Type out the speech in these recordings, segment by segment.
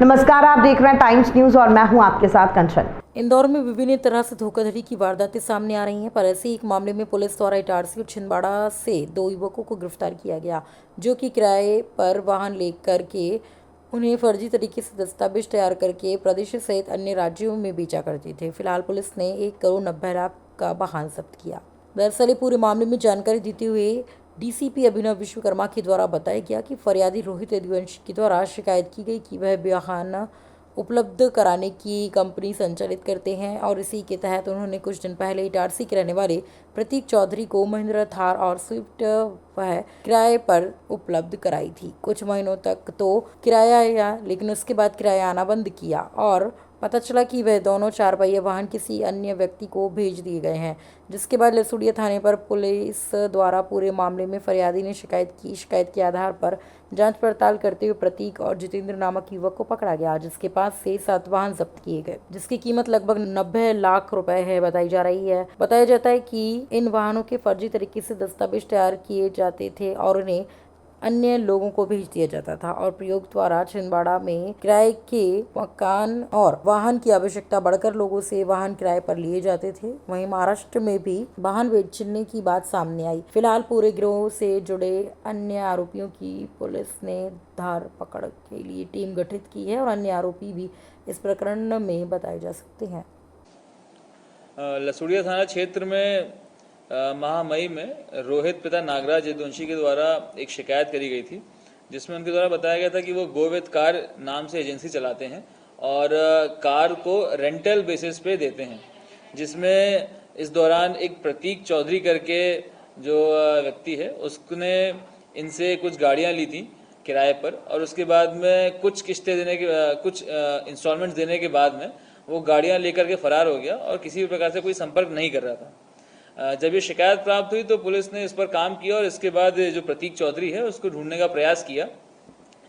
नमस्कार, आप देख रहे हैं टाइम्स न्यूज और मैं हूं आपके साथ कंचन। इंदौर में विभिन्न तरह से धोखाधड़ी की वारदातें सामने आ रही हैं, पर ऐसे ही एक मामले में पुलिस द्वारा इटारसी और छिंदवाड़ा से 2 युवकों को गिरफ्तार किया गया, जो कि किराए पर वाहन लेकर के उन्हें फर्जी तरीके से दस्तावेज तैयार करके प्रदेश सहित अन्य राज्यों में बेचा करते थे। फिलहाल पुलिस ने 1,90,00,000 का वाहन जब्त किया। दरअसल पूरे मामले में जानकारी देते हुए डीसीपी अभिनव विश्वकर्मा के द्वारा बताया गया कि फरियादी रोहित यदुवंशी के द्वारा शिकायत की गई कि वह वाहन उपलब्ध कराने की कंपनी संचालित करते हैं और इसी के तहत उन्होंने कुछ दिन पहले इटारसी के रहने वाले प्रतीक चौधरी को महिंद्रा थार और स्विफ्ट वह किराए पर उपलब्ध कराई थी। कुछ महीनों तक तो किराया आया, लेकिन उसके बाद किराया आना बंद किया और पता चला कि वह दोनों 4 पहिया वाहन किसी अन्य व्यक्ति को भेज दिए गए हैं, जिसके बाद लसूड़िया थाने पर पुलिस द्वारा पूरे मामले में फरियादी ने शिकायत के आधार पर जांच पड़ताल करते हुए प्रतीक और जितेंद्र नामक युवक को पकड़ा गया, जिसके पास से 7 वाहन जब्त किए गए, जिसकी कीमत लगभग 90 लाख रुपए है बताई जा रही है। बताया जाता है कि इन वाहनों के फर्जी तरीके से दस्तावेज तैयार किए जाते थे और उन्हें अन्य लोगों को भेज दिया जाता था और प्रयोग द्वारा छिंदवाड़ा में किराए के मकान और वाहन की आवश्यकता बढ़कर लोगों से वाहन किराए पर लिए जाते थे। वहीं महाराष्ट्र में भी वाहन बेचने की बात सामने आई। फिलहाल पूरे गिरोह से जुड़े अन्य आरोपियों की पुलिस ने धार पकड़ के लिए टीम गठित की है और अन्य आरोपी भी इस प्रकरण में बताए जा सकते हैं। लसूड़िया थाना क्षेत्र में माह मई में रोहित पिता नागराज यदुवंशी के द्वारा एक शिकायत करी गई थी, जिसमें उनके द्वारा बताया गया था कि वो गोविंद कार नाम से एजेंसी चलाते हैं और कार को रेंटल बेसिस पे देते हैं, जिसमें इस दौरान एक प्रतीक चौधरी करके जो व्यक्ति है उसने इनसे कुछ गाड़ियां ली थी किराए पर और उसके बाद में कुछ किस्तें देने के कुछ इंस्टॉलमेंट्स देने के बाद में वो गाड़ियां लेकर के फरार हो गया और किसी भी प्रकार से कोई संपर्क नहीं कर रहा था। जब ये शिकायत प्राप्त हुई तो पुलिस ने इस पर काम किया और इसके बाद जो प्रतीक चौधरी है उसको ढूंढने का प्रयास किया।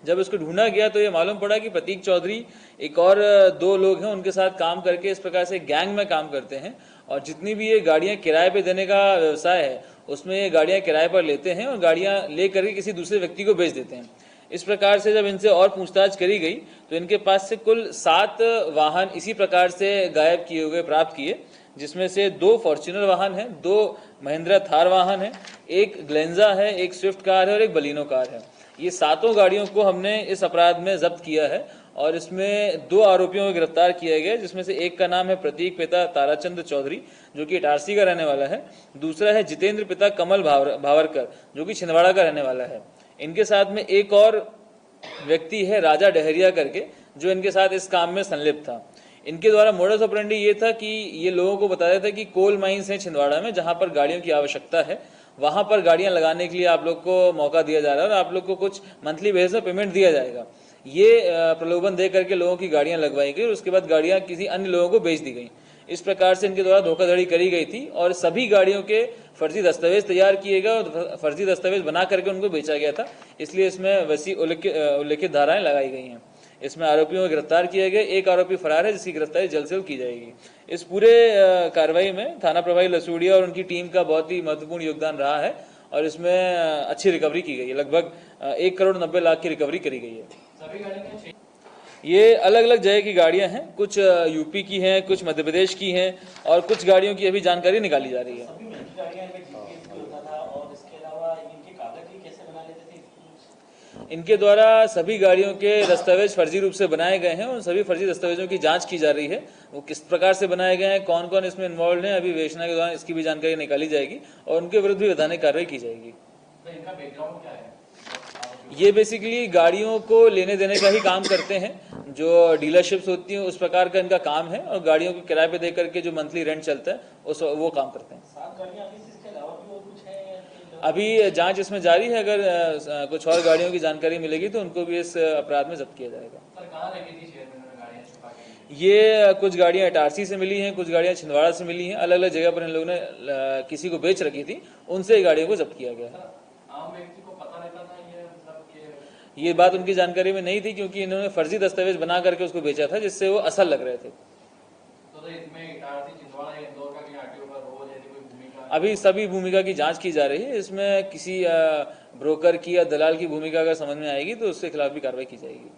जब उसको ढूंढा गया तो ये मालूम पड़ा कि प्रतीक चौधरी एक और 2 लोग हैं, उनके साथ काम करके इस प्रकार से गैंग में काम करते हैं और जितनी भी ये गाड़ियां किराए पे देने का व्यवसाय है उसमें ये गाड़ियां किराए पर लेते हैं और गाड़ियां ले करके किसी दूसरे व्यक्ति को बेच देते हैं। इस प्रकार से जब इनसे और पूछताछ करी गई तो इनके पास से कुल 7 वाहन इसी प्रकार से गायब किए हुए प्राप्त किए, जिसमें से 2 फॉर्च्यूनर वाहन हैं, 2 महिंद्रा थार वाहन है, 1 ग्लेंजा है, 1 स्विफ्ट कार है और 1 बलिनो कार है। ये 7 गाड़ियों को हमने इस अपराध में जब्त किया है और इसमें 2 आरोपियों को गिरफ्तार किया गया, जिसमें से एक का नाम है प्रतीक पिता ताराचंद चौधरी जो कि इटारसी का रहने वाला है, दूसरा है जितेंद्र पिता कमल भावरकर जो कि छिंदवाड़ा का रहने वाला है। इनके साथ में एक और व्यक्ति है राजा डहरिया करके जो इनके साथ इस काम में संलिप्त था। इनके द्वारा मोडस ऑपरेंडी ये था कि ये लोगों को बताया था कि कोल माइंस है छिंदवाड़ा में जहां पर गाड़ियों की आवश्यकता है, वहां पर गाड़ियां लगाने के लिए आप लोग को मौका दिया जा रहा है और आप लोग को कुछ मंथली बेसिस में पेमेंट दिया जाएगा। ये प्रलोभन दे करके लोगों की गाड़ियां लगवाई गई और उसके बाद गाड़ियां किसी अन्य लोगों को बेच दी गई। इस प्रकार से इनके द्वारा धोखाधड़ी करी गई थी और सभी गाड़ियों के फर्जी दस्तावेज तैयार किए गए और फर्जी दस्तावेज बना करके उनको बेचा गया था, इसलिए इसमें वैसी उल्लिखित धाराएं लगाई गई हैं। इसमें आरोपियों को गिरफ्तार किया गया, एक आरोपी फरार है जिसकी गिरफ्तारी जल्द से जल्द की जाएगी। इस पूरे कार्रवाई में थाना प्रभारी लसूड़िया और उनकी टीम का बहुत ही महत्वपूर्ण योगदान रहा है और इसमें अच्छी रिकवरी की गई है। लगभग 1,90,00,000 की रिकवरी करी गई है। ये अलग अलग जगह की गाड़ियां हैं, कुछ यूपी की हैं, कुछ मध्य प्रदेश की हैं और कुछ गाड़ियों की अभी जानकारी निकाली जा रही है। इनके द्वारा सभी गाड़ियों के दस्तावेज फर्जी रूप से बनाए गए हैं और सभी फर्जी दस्तावेजों की जांच की जा रही है। वो किस प्रकार से बनाए गए हैं, कौन कौन इसमें इन्वॉल्व है, अभी विवेचना के दौरान इसकी भी जानकारी निकाली जाएगी और उनके विरुद्ध भी वैधानिक कार्रवाई की जाएगी। तो इनका बैकग्राउंड क्या है? ये बेसिकली गाड़ियों को लेने देने का ही काम करते हैं, जो डीलरशिप्स होती हैं उस प्रकार का इनका काम है और गाड़ियों को किराए पे दे करके जो मंथली रेंट चलता है वो काम करते हैं। 7 गाड़ियां अभी इसके अलावा भी और कुछ है? अभी जांच इसमें जारी है, अगर कुछ और गाड़ियों की जानकारी मिलेगी तो उनको भी इस अपराध में जब्त किया जाएगा। सर कहाँ रखी थी शहर में गाड़ियां छुपा के? ये कुछ गाड़ियां इटारसी से मिली हैं, कुछ गाड़ियां छिंदवाड़ा से मिली हैं, अलग अलग जगह पर इन लोगों ने किसी को बेच रखी थी, उनसे गाड़ियों को जब्त किया गया। आम व्यक्ति को पता रहता था ये बात उनकी जानकारी में नहीं थी क्योंकि इन्होंने फर्जी दस्तावेज बना करके उसको बेचा था जिससे वो असल लग रहे थे। तो इसमें इटारसी छिंदवाड़ा या इंदौर का आरटीओ का रोल है, कोई भूमिका? अभी सभी भूमिका की जांच की जा रही है। इसमें किसी ब्रोकर की या दलाल की भूमिका अगर समझ में आएगी तो उसके खिलाफ भी कार्रवाई की जाएगी।